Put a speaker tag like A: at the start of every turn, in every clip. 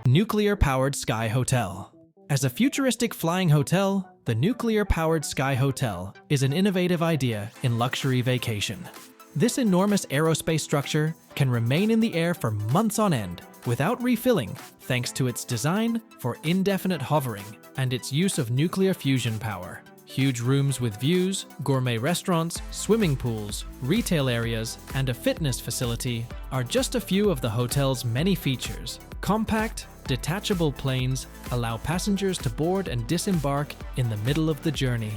A: Nuclear-powered Sky Hotel. As a futuristic flying hotel, the nuclear-powered Sky Hotel is an innovative idea in luxury vacation. This enormous aerospace structure can remain in the air for months on end without refilling, thanks to its design for indefinite hovering and its use of nuclear fusion power. Huge rooms with views, gourmet restaurants, swimming pools, retail areas, and a fitness facility are just a few of the hotel's many features. Compact, detachable planes allow passengers to board and disembark in the middle of the journey.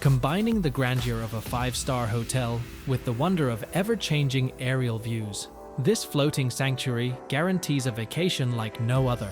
A: Combining the grandeur of a five-star hotel with the wonder of ever-changing aerial views, this floating sanctuary guarantees a vacation like no other.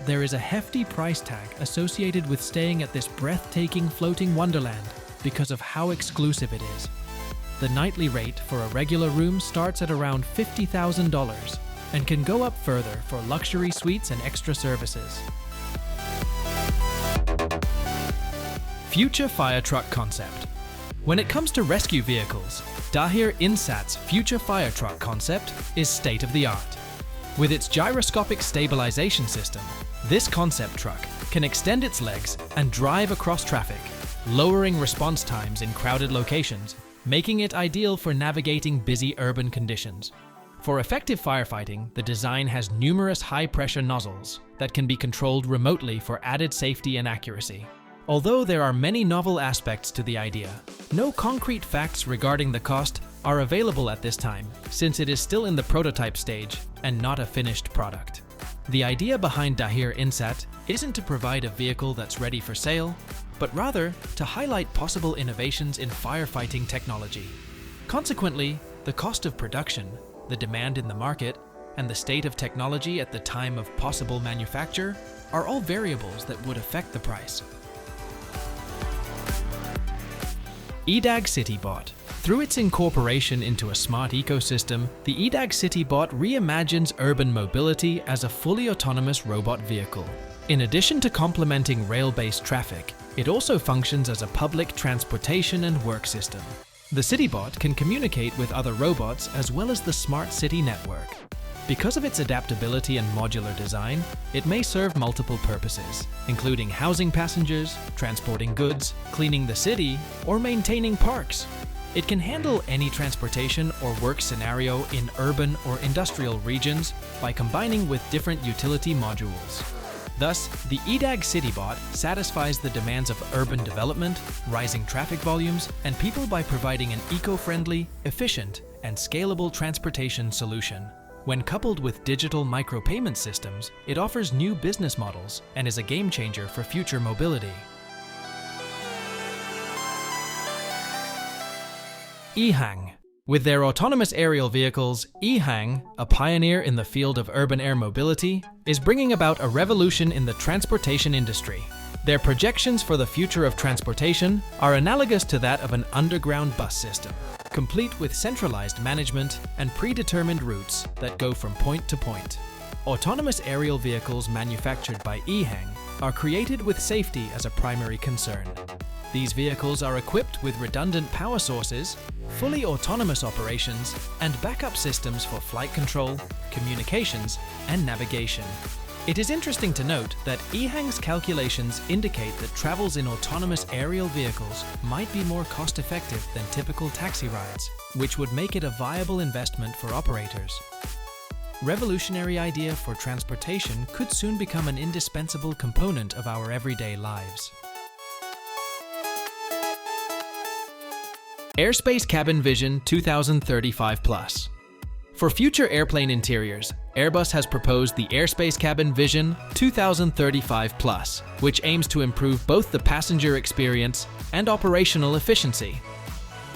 A: There is a hefty price tag associated with staying at this breathtaking floating wonderland because of how exclusive it is. The nightly rate for a regular room starts at around $50,000 and can go up further for luxury suites and extra services. Future Fire Truck Concept. When it comes to rescue vehicles, Dahir Insat's Future Fire Truck concept is state-of-the-art. With its gyroscopic stabilization system, this concept truck can extend its legs and drive across traffic, lowering response times in crowded locations, making it ideal for navigating busy urban conditions. For effective firefighting, the design has numerous high-pressure nozzles that can be controlled remotely for added safety and accuracy. Although there are many novel aspects to the idea, no concrete facts regarding the cost are available at this time, since it is still in the prototype stage and not a finished product. The idea behind Dahir Insat isn't to provide a vehicle that's ready for sale, but rather to highlight possible innovations in firefighting technology. Consequently, the cost of production, the demand in the market, and the state of technology at the time of possible manufacture are all variables that would affect the price. EDAG CityBot. Through its incorporation into a smart ecosystem, the EDAG CityBot reimagines urban mobility as a fully autonomous robot vehicle. In addition to complementing rail-based traffic, it also functions as a public transportation and work system. The CityBot can communicate with other robots as well as the smart city network. Because of its adaptability and modular design, it may serve multiple purposes, including housing passengers, transporting goods, cleaning the city, or maintaining parks. It can handle any transportation or work scenario in urban or industrial regions by combining with different utility modules. Thus, the EDAG CityBot satisfies the demands of urban development, rising traffic volumes, and people by providing an eco-friendly, efficient, and scalable transportation solution. When coupled with digital micropayment systems, it offers new business models and is a game changer for future mobility. EHang. With their autonomous aerial vehicles, EHang, a pioneer in the field of urban air mobility, is bringing about a revolution in the transportation industry. Their projections for the future of transportation are analogous to that of an underground bus system, complete with centralized management and predetermined routes that go from point to point. Autonomous aerial vehicles manufactured by EHang are created with safety as a primary concern. These vehicles are equipped with redundant power sources, fully autonomous operations, and backup systems for flight control, communications, and navigation. It is interesting to note that EHang's calculations indicate that travels in autonomous aerial vehicles might be more cost-effective than typical taxi rides, which would make it a viable investment for operators. Revolutionary idea for transportation could soon become an indispensable component of our everyday lives. Airspace Cabin Vision 2035 Plus. For future airplane interiors, Airbus has proposed the Airspace Cabin Vision 2035 Plus, which aims to improve both the passenger experience and operational efficiency.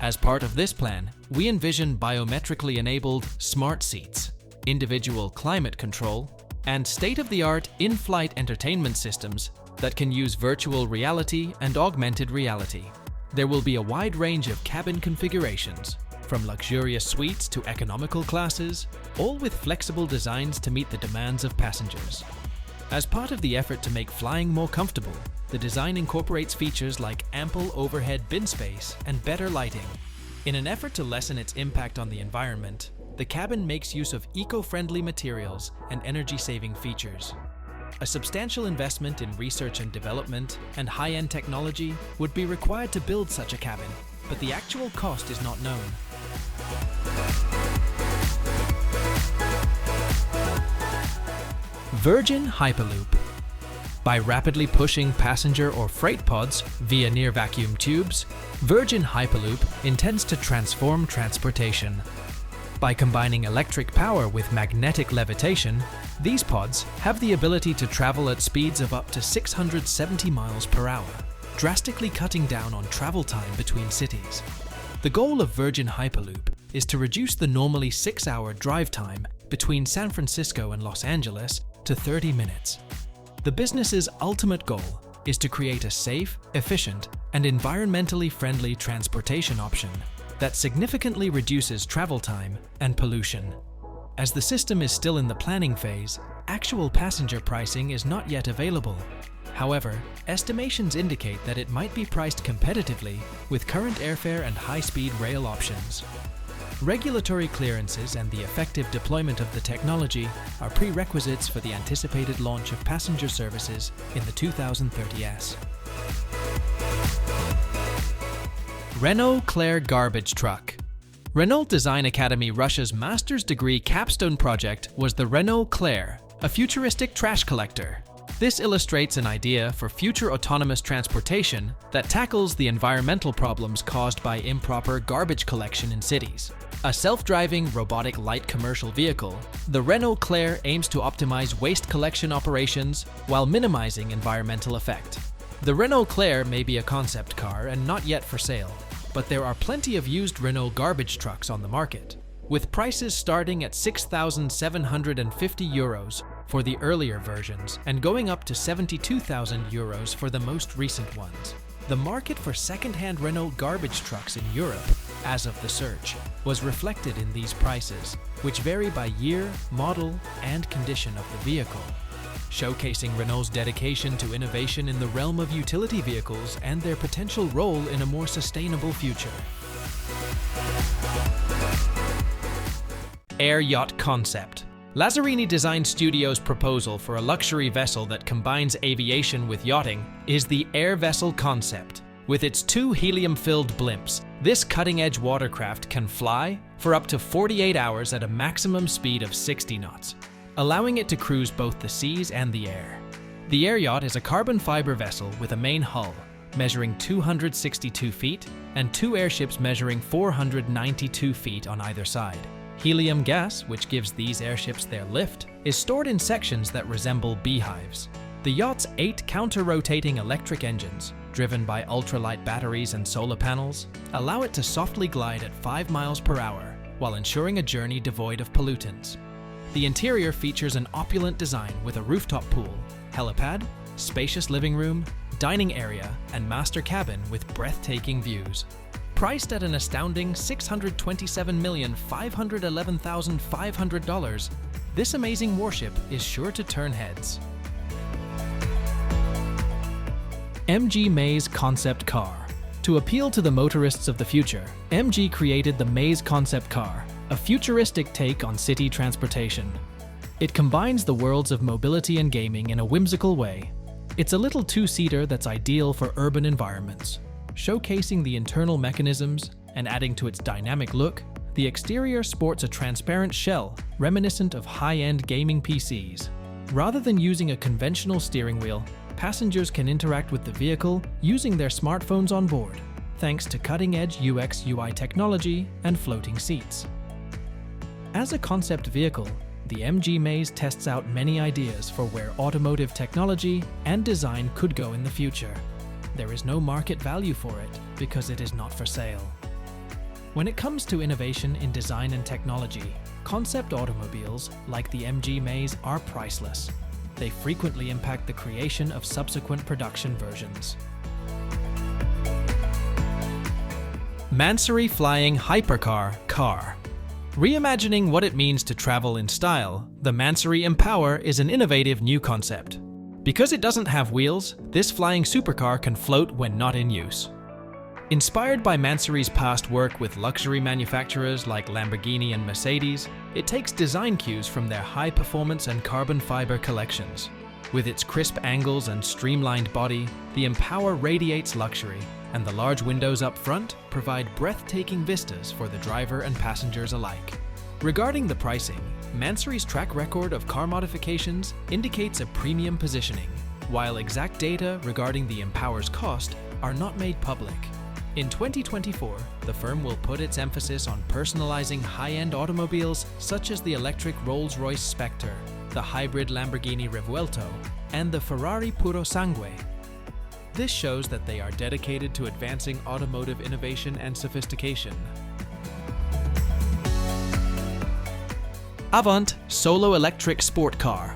A: As part of this plan, we envision biometrically enabled smart seats, individual climate control, and state-of-the-art in-flight entertainment systems that can use virtual reality and augmented reality. There will be a wide range of cabin configurations, from luxurious suites to economical classes, all with flexible designs to meet the demands of passengers. As part of the effort to make flying more comfortable, The design incorporates features like ample overhead bin space and better lighting. In an effort to lessen its impact on the environment, the cabin makes use of eco-friendly materials and energy-saving features. A substantial investment in research and development and high-end technology would be required to build such a cabin, but the actual cost is not known. Virgin Hyperloop. By rapidly pushing passenger or freight pods via near-vacuum tubes, Virgin Hyperloop intends to transform transportation. By combining electric power with magnetic levitation, these pods have the ability to travel at speeds of up to 670 miles per hour, drastically cutting down on travel time between cities. The goal of Virgin Hyperloop is to reduce the normally 6-hour drive time between San Francisco and Los Angeles to 30 minutes. The business's ultimate goal is to create a safe, efficient, and environmentally friendly transportation option that significantly reduces travel time and pollution. As the system is still in the planning phase, actual passenger pricing is not yet available. However, estimations indicate that it might be priced competitively with current airfare and high-speed rail options. Regulatory clearances and the effective deployment of the technology are prerequisites for the anticipated launch of passenger services in the 2030s. Renault Clair garbage truck. Renault Design Academy Russia's master's degree capstone project was the Renault Clair, a futuristic trash collector. This illustrates an idea for future autonomous transportation that tackles the environmental problems caused by improper garbage collection in cities. A self-driving robotic light commercial vehicle, the Renault Clair aims to optimize waste collection operations while minimizing environmental effect. The Renault Clair may be a concept car and not yet for sale, but there are plenty of used Renault garbage trucks on the market, with prices starting at €6,750 for the earlier versions and going up to €72,000 for the most recent ones. The market for second-hand Renault garbage trucks in Europe, as of the search, was reflected in these prices, which vary by year, model, and condition of the vehicle, showcasing Renault's dedication to innovation in the realm of utility vehicles and their potential role in a more sustainable future. Yacht Concept. Lazzarini Design Studio's proposal for a luxury vessel that combines aviation with yachting is the Air Vessel Concept. With its 2 helium-filled blimps, this cutting-edge watercraft can fly for up to 48 hours at a maximum speed of 60 knots, allowing it to cruise both the seas and the air. The air yacht is a carbon fiber vessel with a main hull measuring 262 feet and 2 airships measuring 492 feet on either side. Helium gas, which gives these airships their lift, is stored in sections that resemble beehives. The yacht's 8 counter-rotating electric engines, driven by ultralight batteries and solar panels, allow it to softly glide at 5 miles per hour while ensuring a journey devoid of pollutants. The interior features an opulent design with a rooftop pool, helipad, spacious living room, dining area, and master cabin with breathtaking views. Priced at an astounding $627,511,500, this amazing warship is sure to turn heads. MG Maze Concept Car. To appeal to the motorists of the future, MG created the Maze Concept Car, a futuristic take on city transportation. It combines the worlds of mobility and gaming in a whimsical way. It's a little two-seater that's ideal for urban environments. Showcasing the internal mechanisms and adding to its dynamic look, the exterior sports a transparent shell reminiscent of high-end gaming PCs. Rather than using a conventional steering wheel, passengers can interact with the vehicle using their smartphones on board, thanks to cutting-edge UX/UI technology and floating seats. As a concept vehicle, the MG Maze tests out many ideas for where automotive technology and design could go in the future. There is no market value for it because it is not for sale. When it comes to innovation in design and technology, concept automobiles like the MG Maze are priceless. They frequently impact the creation of subsequent production versions. Mansory Flying Hypercar Car. Reimagining what it means to travel in style, the Mansory Empower is an innovative new concept. Because it doesn't have wheels, this flying supercar can float when not in use. Inspired by Mansory's past work with luxury manufacturers like Lamborghini and Mercedes, it takes design cues from their high-performance and carbon fiber collections. With its crisp angles and streamlined body, the Empower radiates luxury, and the large windows up front provide breathtaking vistas for the driver and passengers alike. Regarding the pricing, Mansory's track record of car modifications indicates a premium positioning, while exact data regarding the Empower's cost are not made public. In 2024, the firm will put its emphasis on personalizing high-end automobiles such as the electric Rolls-Royce Spectre, the hybrid Lamborghini Revuelto, and the Ferrari Puro Sangue. This shows that they are dedicated to advancing automotive innovation and sophistication. Avant Solo Electric Sport Car.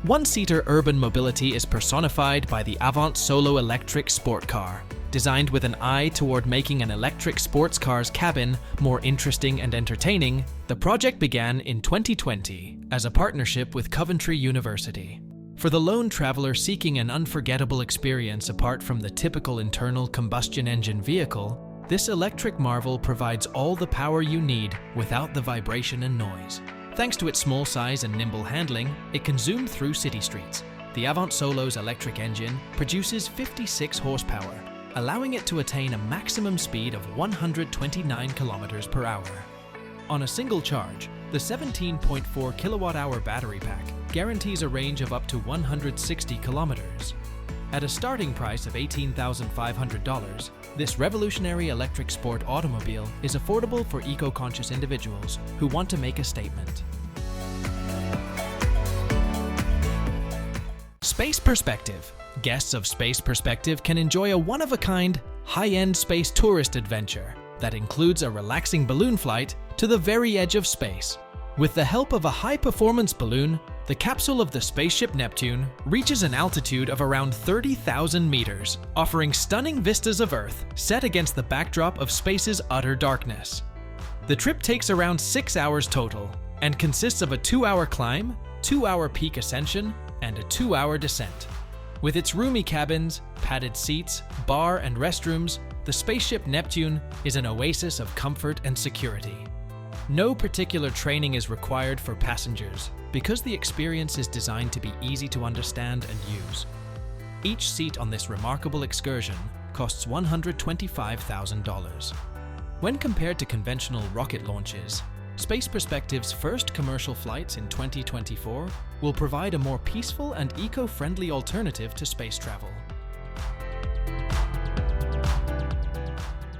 A: One-seater urban mobility is personified by the Avant Solo Electric Sport Car. Designed with an eye toward making an electric sports car's cabin more interesting and entertaining, the project began in 2020 as a partnership with Coventry University. For the lone traveler seeking an unforgettable experience apart from the typical internal combustion engine vehicle, this electric marvel provides all the power you need without the vibration and noise. Thanks to its small size and nimble handling, it can zoom through city streets. The Avant Solo's electric engine produces 56 horsepower, allowing it to attain a maximum speed of 129 kilometers per hour. On a single charge, the 17.4 kilowatt-hour battery pack guarantees a range of up to 160 kilometers. At a starting price of $18,500, this revolutionary electric sport automobile is affordable for eco-conscious individuals who want to make a statement. Space Perspective. Guests of Space Perspective can enjoy a one-of-a-kind, high-end space tourist adventure that includes a relaxing balloon flight to the very edge of space. With the help of a high-performance balloon, the capsule of the spaceship Neptune reaches an altitude of around 30,000 meters, offering stunning vistas of Earth set against the backdrop of space's utter darkness. The trip takes around 6 hours total and consists of a 2-hour climb, 2-hour peak ascension, and a 2-hour descent. With its roomy cabins, padded seats, bar, and restrooms, the spaceship Neptune is an oasis of comfort and security. No particular training is required for passengers because the experience is designed to be easy to understand and use. Each seat on this remarkable excursion costs $125,000. When compared to conventional rocket launches, Space Perspective's first commercial flights in 2024 will provide a more peaceful and eco-friendly alternative to space travel.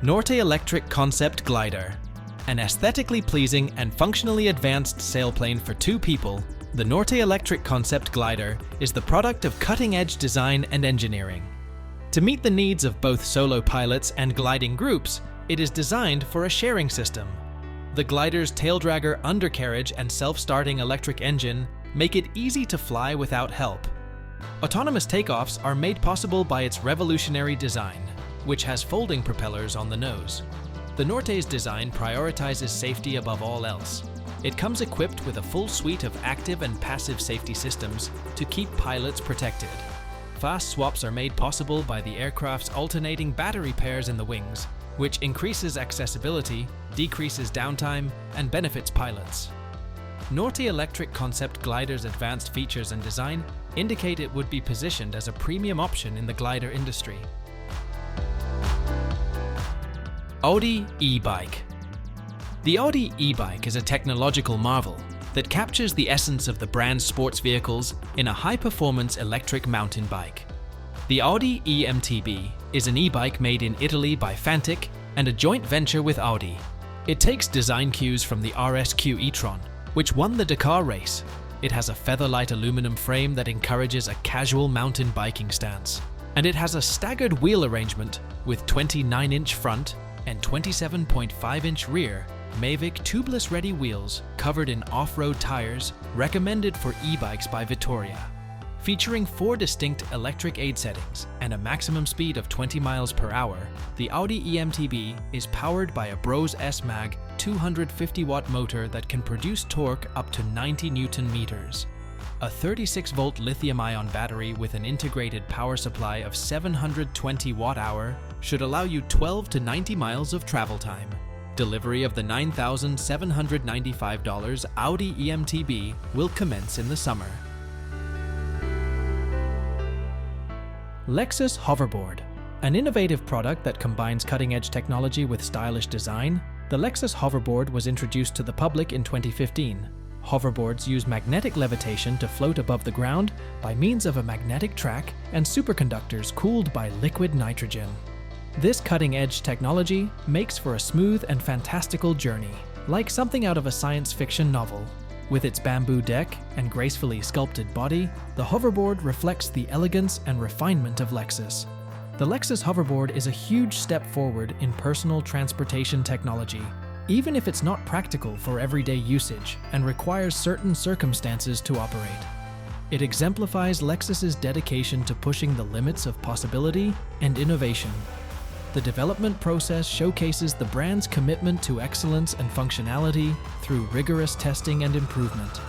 A: Norte Electric Concept Glider. An aesthetically pleasing and functionally advanced sailplane for 2 people, the Norte Electric Concept Glider is the product of cutting-edge design and engineering. To meet the needs of both solo pilots and gliding groups, it is designed for a sharing system. The glider's taildragger undercarriage and self-starting electric engine make it easy to fly without help. Autonomous takeoffs are made possible by its revolutionary design, which has folding propellers on the nose. The Norte's design prioritizes safety above all else. It comes equipped with a full suite of active and passive safety systems to keep pilots protected. Fast swaps are made possible by the aircraft's alternating battery pairs in the wings, which increases accessibility, decreases downtime, and benefits pilots. Norte Electric Concept Glider's advanced features and design indicate it would be positioned as a premium option in the glider industry. Audi e-bike. The Audi e-bike is a technological marvel that captures the essence of the brand's sports vehicles in a high-performance electric mountain bike. The Audi EMTB is an e-bike made in Italy by Fantic and a joint venture with Audi. It takes design cues from the RSQ e-tron, which won the Dakar race. It has a featherlight aluminum frame that encourages a casual mountain biking stance. And it has a staggered wheel arrangement with 29-inch front and 27.5-inch rear Mavic tubeless-ready wheels covered in off-road tires recommended for e-bikes by Vittoria. Featuring 4 distinct electric aid settings and a maximum speed of 20 miles per hour, the Audi EMTB is powered by a Bros S-Mag 250-watt motor that can produce torque up to 90 Newton meters. A 36-volt lithium-ion battery with an integrated power supply of 720 watt-hour should allow you 12 to 90 miles of travel time. Delivery of the $9,795 Audi EMTB will commence in the summer. Lexus Hoverboard. An innovative product that combines cutting-edge technology with stylish design, the Lexus Hoverboard was introduced to the public in 2015. Hoverboards use magnetic levitation to float above the ground by means of a magnetic track and superconductors cooled by liquid nitrogen. This cutting-edge technology makes for a smooth and fantastical journey, like something out of a science fiction novel. With its bamboo deck and gracefully sculpted body, the hoverboard reflects the elegance and refinement of Lexus. The Lexus Hoverboard is a huge step forward in personal transportation technology, even if it's not practical for everyday usage and requires certain circumstances to operate. It exemplifies Lexus's dedication to pushing the limits of possibility and innovation. The development process showcases the brand's commitment to excellence and functionality through rigorous testing and improvement.